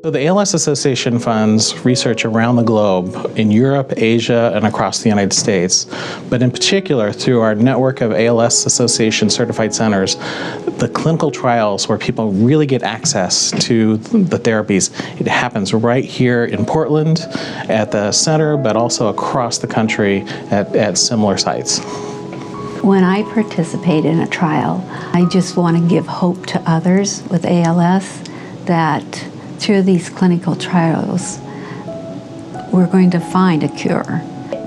So the ALS Association funds research around the globe in Europe, Asia, and across the United States. But in particular, through our network of ALS Association certified centers, the clinical trials where people really get access to the therapies, it happens right here in Portland at the center, but also across the country at similar sites. When I participate in a trial, I just want to give hope to others with ALS that through these clinical trials, we're going to find a cure.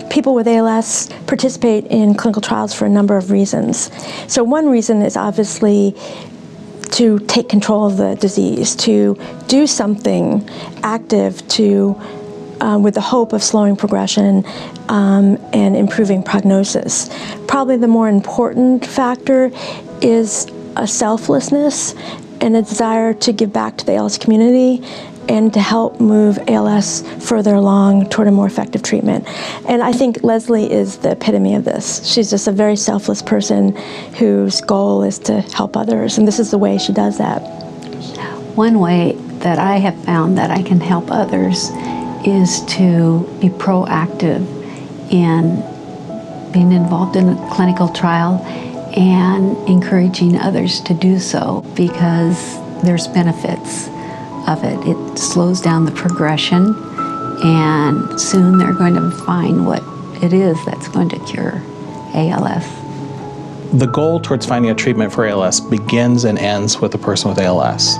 People with ALS participate in clinical trials for a number of reasons. So one reason is obviously to take control of the disease, to do something active to, with the hope of slowing progression and improving prognosis. Probably the more important factor is a selflessness and a desire to give back to the ALS community and to help move ALS further along toward a more effective treatment. And I think Leslie is the epitome of this. She's just a very selfless person whose goal is to help others, and this is the way she does that. One way that I have found that I can help others is to be proactive in being involved in a clinical trial and encouraging others to do so, because there's benefits of it. It slows down the progression, and soon they're going to find what it is that's going to cure ALS. The goal towards finding a treatment for ALS begins and ends with a person with ALS.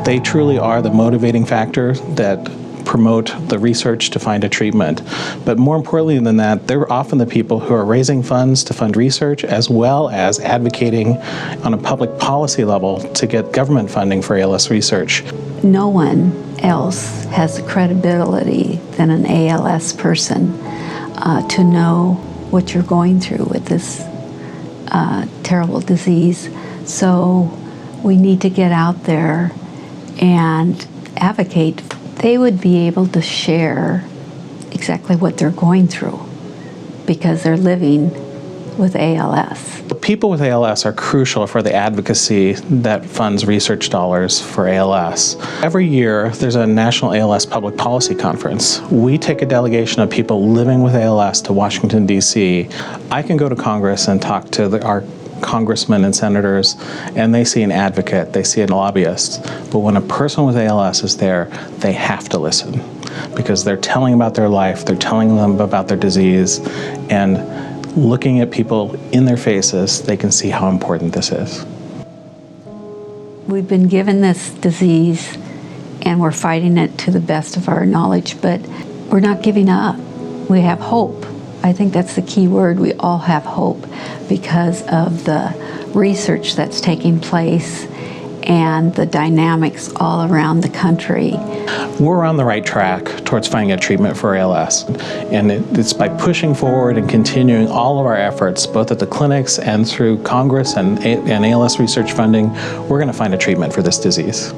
They truly are the motivating factor that promote the research to find a treatment. But more importantly than that, they're often the people who are raising funds to fund research, as well as advocating on a public policy level to get government funding for ALS research. No one else has the credibility than an ALS person to know what you're going through with this terrible disease. So we need to get out there and advocate. They would be able to share exactly what they're going through because they're living with ALS. People with ALS are crucial for the advocacy that funds research dollars for ALS. Every year, there's a National ALS Public Policy Conference. We take a delegation of people living with ALS to Washington, D.C. I can go to Congress and talk to our congressmen and senators, and they see an advocate, they see a lobbyist. But when a person with ALS is there, they have to listen because they're telling about their life, they're telling them about their disease, and looking at people in their faces, they can see how important this is. We've been given this disease and we're fighting it to the best of our knowledge, but we're not giving up. We have hope. I think that's the key word. We all have hope because of the research that's taking place and the dynamics all around the country. We're on the right track towards finding a treatment for ALS. And it's by pushing forward and continuing all of our efforts, both at the clinics and through Congress and ALS research funding, we're going to find a treatment for this disease.